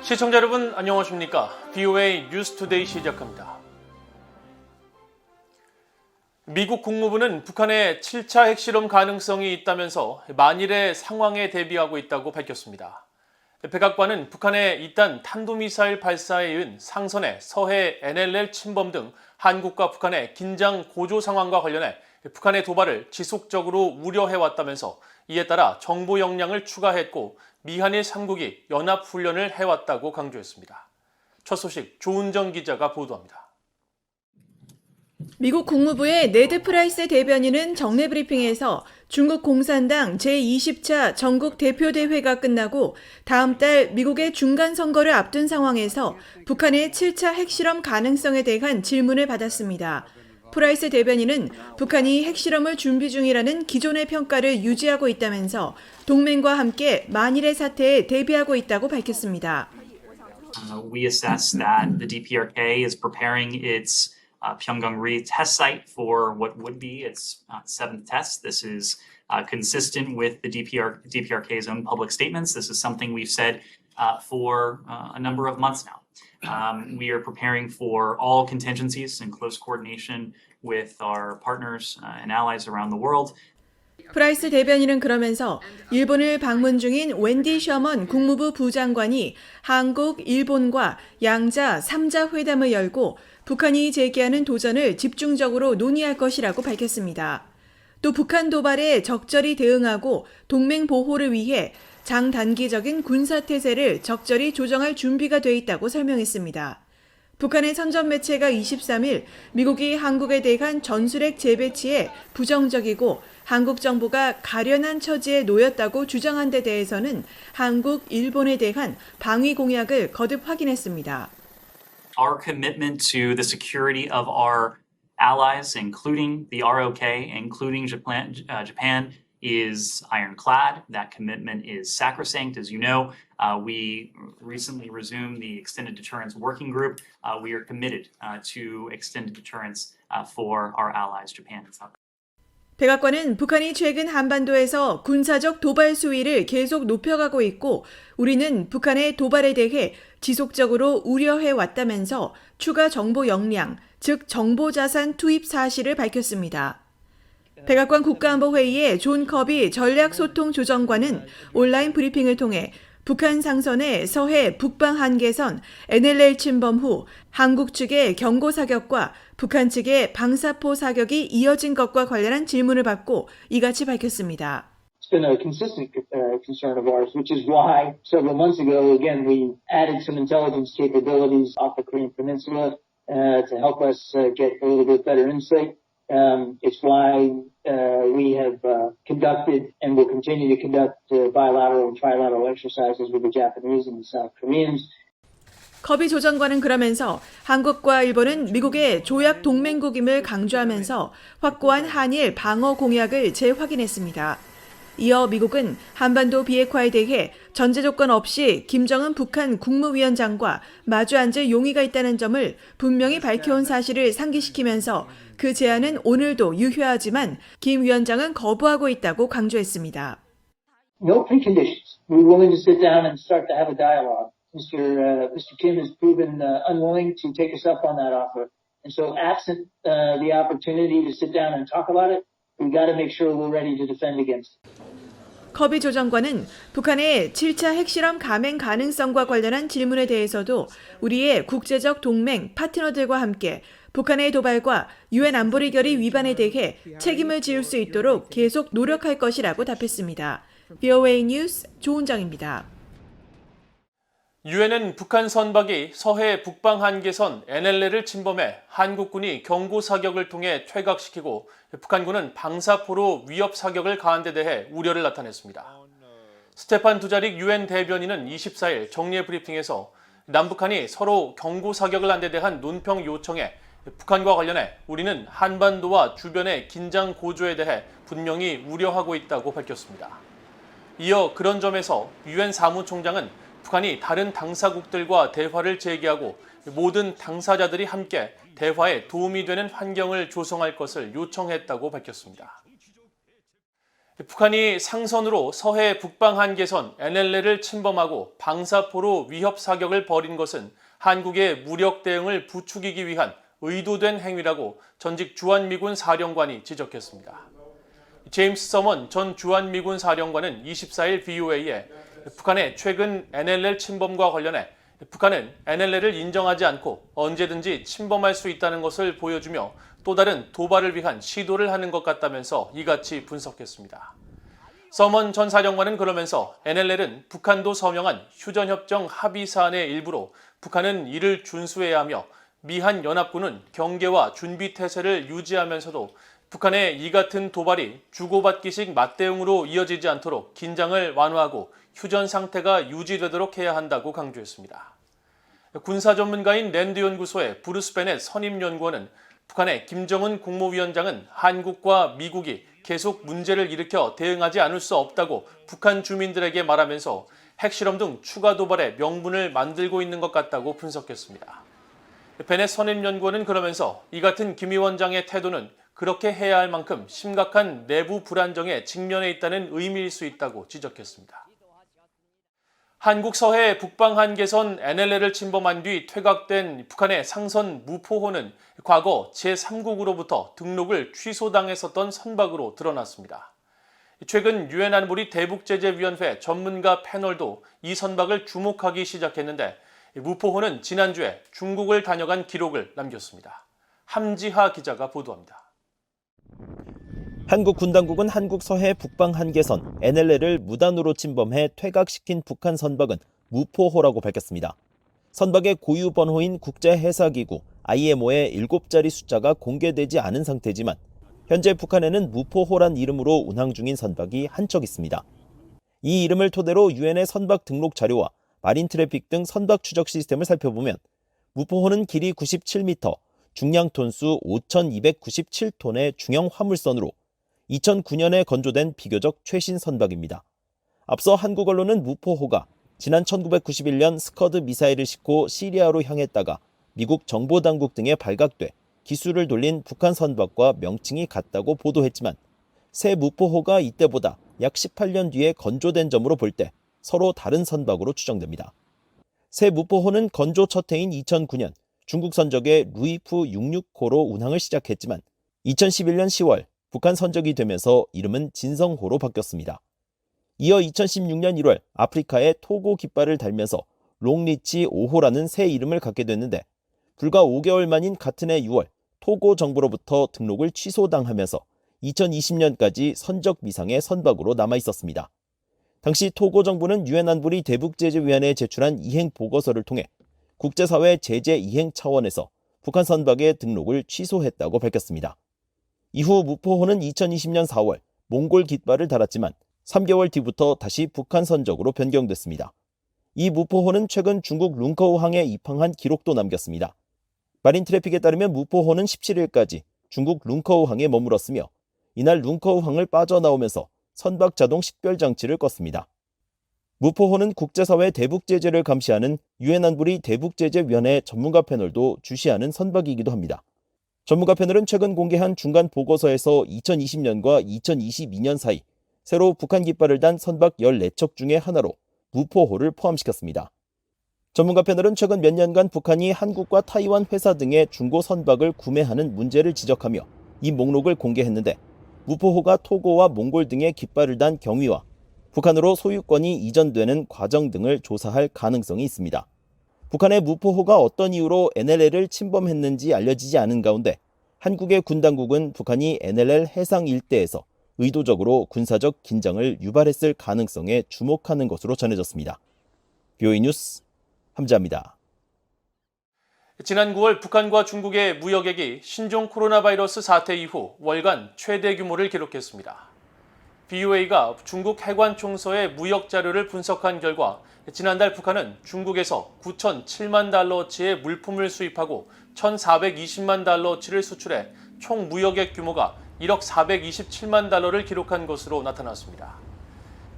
시청자 여러분 안녕하십니까? VOA 뉴스투데이 시작합니다. 미국 국무부는 북한의 7차 핵실험 가능성이 있다면서 만일의 상황에 대비하고 있다고 밝혔습니다. 백악관은 북한의 이딴 탄도미사일 발사에 이은 상선의 서해 NLL 침범 등 한국과 북한의 긴장 고조 상황과 관련해 북한의 도발을 지속적으로 우려해왔다면서 이에 따라 정보 역량을 추가했고 미한일 3국이 연합훈련을 해왔다고 강조했습니다. 첫 소식 조은정 기자가 보도합니다. 미국 국무부의 네드 프라이스 대변인은 정례 브리핑에서 중국 공산당 제20차 전국 대표대회가 끝나고 다음 달 미국의 중간선거를 앞둔 상황에서 북한의 7차 핵실험 가능성에 대한 질문을 받았습니다. 프라이스 대변인은 북한이 핵실험을 준비 중이라는 기존의 평가를 유지하고 있다면서 동맹과 함께 만일의 사태에 대비하고 있다고 밝혔습니다. We assess that the DPRK is preparing its Pyongyang-ri test site for what would be its seventh test. This is consistent with the DPRK's own public statements. This is something we've said for a number of months now. We are preparing for all contingencies in close coordination with our partners and allies around the world. 프라이스 대변인은 그러면서 일본을 방문 중인 웬디 셔먼 국무부 부장관이 한국, 일본과 양자 3자 회담을 열고 북한이 제기하는 도전을 집중적으로 논의할 것이라고 밝혔습니다. 또 북한 도발에 적절히 대응하고 동맹 보호를 위해 장단기적인 군사태세를 적절히 조정할 준비가 돼 있다고 설명했습니다. 북한의 선전 매체가 23일 미국이 한국에 대한 전술핵 재배치에 부정적이고 한국 정부가 가련한 처지에 놓였다고 주장한 데 대해서는 한국, 일본에 대한 방위 공약을 거듭 확인했습니다. Our commitment to the security of our allies, including the ROK, including Japan, is ironclad. That commitment is sacrosanct. As you know, we recently resumed the Extended Deterrence Working Group. We are committed to extended deterrence for our allies, Japan and South Korea. 백악관은 북한이 최근 한반도에서 군사적 도발 수위를 계속 높여가고 있고 우리는 북한의 도발에 대해 지속적으로 우려해 왔다면서 추가 정보 역량, 즉 정보자산 투입 사실을 밝혔습니다. 백악관 국가안보회의의 존 커비 전략소통조정관은 온라인 브리핑을 통해 북한 상선의 서해 북방 한계선 NLL 침범 후 한국 측의 경고 사격과 북한 측의 방사포 사격이 이어진 것과 관련한 질문을 받고 이같이 밝혔습니다. It's been a consistent concern of ours, which is why several months ago, again, we added some intelligence capabilities off the Korean Peninsula to help us get a little bit better insight. It's why we have conducted and will continue to conduct bilateral and trilateral exercises with the Japanese and the South Koreans. 커비 조정관은 그러면서 한국과 일본은 미국의 조약 동맹국임을 강조하면서 확고한 한일 방어 공약을 재확인했습니다. 이어 미국은 한반도 비핵화에 대해 전제 조건 없이 김정은 북한 국무위원장과 마주 앉을 용의가 있다는 점을 분명히 밝혀온 사실을 상기시키면서 그 제안은 오늘도 유효하지만 김 위원장은 거부하고 있다고 강조했습니다. No preconditions. We're willing to sit down and start to have a dialogue. Mr. Kim has proven unwilling to take us up on that offer. And so absent the opportunity to sit down and talk about it, we've got to make sure we're ready to defend against it. 커비 조정관은 북한의 7차 핵실험 감행 가능성과 관련한 질문에 대해서도 우리의 국제적 동맹 파트너들과 함께 북한의 도발과 유엔 안보리 결의 위반에 대해 책임을 지을 수 있도록 계속 노력할 것이라고 답했습니다. VOA 뉴스 조은정입니다. 유엔은 북한 선박이 서해 북방 한계선 NLL을 침범해 한국군이 경고 사격을 통해 퇴각시키고 북한군은 방사포로 위협 사격을 가한 데 대해 우려를 나타냈습니다. 스테판 두자릭 유엔 대변인은 24일 정례 브리핑에서 남북한이 서로 경고 사격을 한 데 대한 논평 요청에 북한과 관련해 우리는 한반도와 주변의 긴장 고조에 대해 분명히 우려하고 있다고 밝혔습니다. 이어 그런 점에서 유엔 사무총장은 북한이 다른 당사국들과 대화를 재개하고 모든 당사자들이 함께 대화에 도움이 되는 환경을 조성할 것을 요청했다고 밝혔습니다. 북한이 상선으로 서해 북방 한계선 NLL을 침범하고 방사포로 위협 사격을 벌인 것은 한국의 무력 대응을 부추기기 위한 의도된 행위라고 전직 주한미군 사령관이 지적했습니다. 제임스 서먼 전 주한미군 사령관은 24일 VOA에 북한의 최근 NLL 침범과 관련해 북한은 NLL을 인정하지 않고 언제든지 침범할 수 있다는 것을 보여주며 또 다른 도발을 위한 시도를 하는 것 같다면서 이같이 분석했습니다. 서먼 전 사령관은 그러면서 NLL은 북한도 서명한 휴전협정 합의사안의 일부로 북한은 이를 준수해야 하며 미한 연합군은 경계와 준비태세를 유지하면서도 북한의 이 같은 도발이 주고받기식 맞대응으로 이어지지 않도록 긴장을 완화하고 휴전 상태가 유지되도록 해야 한다고 강조했습니다. 군사 전문가인 랜드 연구소의 브루스 베넷 선임연구원은 북한의 김정은 국무위원장은 한국과 미국이 계속 문제를 일으켜 대응하지 않을 수 없다고 북한 주민들에게 말하면서 핵실험 등 추가 도발의 명분을 만들고 있는 것 같다고 분석했습니다. 베넷 선임연구원은 그러면서 이 같은 김 위원장의 태도는 그렇게 해야 할 만큼 심각한 내부 불안정에 직면해 있다는 의미일 수 있다고 지적했습니다. 한국 서해 북방 한계선 NLL을 침범한 뒤 퇴각된 북한의 상선 무포호는 과거 제3국으로부터 등록을 취소당했었던 선박으로 드러났습니다. 최근 유엔 안보리 대북제재위원회 전문가 패널도 이 선박을 주목하기 시작했는데 무포호는 지난주에 중국을 다녀간 기록을 남겼습니다. 함지하 기자가 보도합니다. 한국 군 당국은 한국 서해 북방 한계선 NLL을 무단으로 침범해 퇴각시킨 북한 선박은 무포호라고 밝혔습니다. 선박의 고유 번호인 국제해사기구 IMO의 7자리 숫자가 공개되지 않은 상태지만 현재 북한에는 무포호란 이름으로 운항 중인 선박이 한 척 있습니다. 이 이름을 토대로 유엔의 선박 등록 자료와 마린 트래픽 등 선박 추적 시스템을 살펴보면 무포호는 길이 97m, 중량 톤수 5,297톤의 중형 화물선으로 2009년에 건조된 비교적 최신 선박입니다. 앞서 한국 언론은 무포호가 지난 1991년 스커드 미사일을 싣고 시리아로 향했다가 미국 정보당국 등에 발각돼 기술을 돌린 북한 선박과 명칭이 같다고 보도했지만 새 무포호가 이때보다 약 18년 뒤에 건조된 점으로 볼 때 서로 다른 선박으로 추정됩니다. 새 무포호는 건조 첫 해인 2009년 중국 선적의 루이프 669호로 운항을 시작했지만 2011년 10월 북한 선적이 되면서 이름은 진성호로 바뀌었습니다. 이어 2016년 1월 아프리카에 토고 깃발을 달면서 롱리치 5호라는 새 이름을 갖게 됐는데 불과 5개월 만인 같은 해 6월 토고 정부로부터 등록을 취소당하면서 2020년까지 선적 미상의 선박으로 남아있었습니다. 당시 토고 정부는 유엔 안보리 대북제재위원회에 제출한 이행 보고서를 통해 국제사회 제재 이행 차원에서 북한 선박의 등록을 취소했다고 밝혔습니다. 이후 무포호는 2020년 4월 몽골 깃발을 달았지만 3개월 뒤부터 다시 북한 선적으로 변경됐습니다. 이 무포호는 최근 중국 룽커우항에 입항한 기록도 남겼습니다. 마린 트래픽에 따르면 무포호는 17일까지 중국 룽커우항에 머물었으며 이날 룽커우항을 빠져나오면서 선박 자동 식별 장치를 껐습니다. 무포호는 국제사회 대북제재를 감시하는 유엔 안보리 대북제재위원회 전문가 패널도 주시하는 선박이기도 합니다. 전문가 패널은 최근 공개한 중간 보고서에서 2020년과 2022년 사이 새로 북한 깃발을 단 선박 14척 중의 하나로 무포호를 포함시켰습니다. 전문가 패널은 최근 몇 년간 북한이 한국과 타이완 회사 등의 중고 선박을 구매하는 문제를 지적하며 이 목록을 공개했는데 무포호가 토고와 몽골 등의 깃발을 단 경위와 북한으로 소유권이 이전되는 과정 등을 조사할 가능성이 있습니다. 북한의 무포호가 어떤 이유로 NLL을 침범했는지 알려지지 않은 가운데 한국의 군 당국은 북한이 NLL 해상 일대에서 의도적으로 군사적 긴장을 유발했을 가능성에 주목하는 것으로 전해졌습니다. BOE 뉴스 함지아입니다. 지난 9월 북한과 중국의 무역액이 신종 코로나 바이러스 사태 이후 월간 최대 규모를 기록했습니다. BOA가 중국 해관총서의 무역 자료를 분석한 결과 지난달 북한은 중국에서 9,007만 달러어치의 물품을 수입하고 1,420만 달러어치를 수출해 총 무역액 규모가 1억 427만 달러를 기록한 것으로 나타났습니다.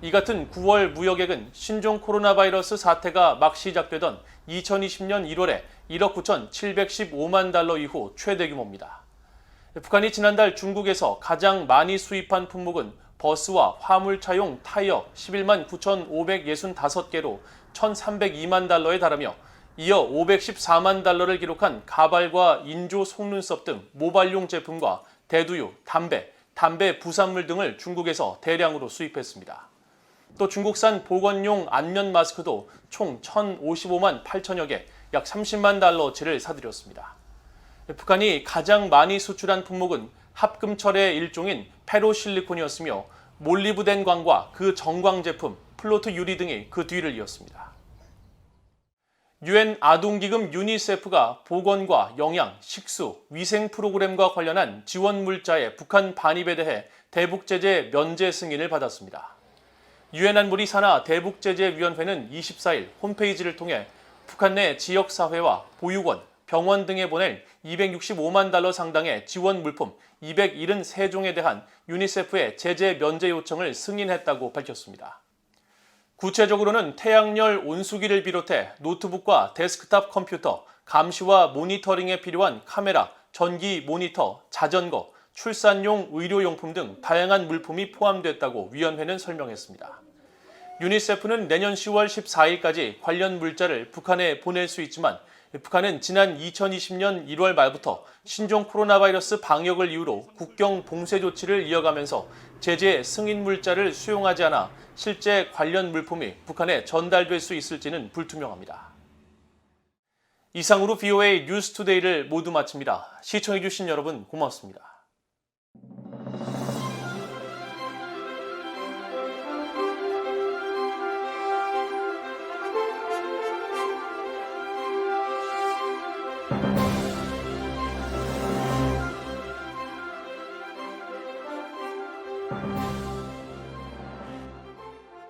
이 같은 9월 무역액은 신종 코로나 바이러스 사태가 막 시작되던 2020년 1월에 1억 9,715만 달러 이후 최대 규모입니다. 북한이 지난달 중국에서 가장 많이 수입한 품목은 버스와 화물차용 타이어 11만 9,565개로 1,302만 달러에 달하며 이어 514만 달러를 기록한 가발과 인조 속눈썹 등 모발용 제품과 대두유, 담배 부산물 등을 중국에서 대량으로 수입했습니다. 또 중국산 보건용 안면 마스크도 총 1,055만 8천여 개, 약 30만 달러치를 사들였습니다. 북한이 가장 많이 수출한 품목은 합금철의 일종인 페로실리콘이었으며 몰리브덴 광과 그 정광 제품, 플로트 유리 등이 그 뒤를 이었습니다. 유엔 아동기금 유니세프가 보건과 영양, 식수, 위생 프로그램과 관련한 지원 물자의 북한 반입에 대해 대북 제재 면제 승인을 받았습니다. 유엔 안보리 산하 대북제재위원회는 24일 홈페이지를 통해 북한 내 지역사회와 보육원, 병원 등에 보낼 265만 달러 상당의 지원 물품 273종에 대한 유니세프의 제재 면제 요청을 승인했다고 밝혔습니다. 구체적으로는 태양열 온수기를 비롯해 노트북과 데스크탑 컴퓨터, 감시와 모니터링에 필요한 카메라, 전기 모니터, 자전거, 출산용 의료용품 등 다양한 물품이 포함됐다고 위원회는 설명했습니다. 유니세프는 내년 10월 14일까지 관련 물자를 북한에 보낼 수 있지만 북한은 지난 2020년 1월 말부터 신종 코로나 바이러스 방역을 이유로 국경 봉쇄 조치를 이어가면서 제재 승인 물자를 수용하지 않아 실제 관련 물품이 북한에 전달될 수 있을지는 불투명합니다. 이상으로 VOA 뉴스투데이를 모두 마칩니다. 시청해주신 여러분 고맙습니다.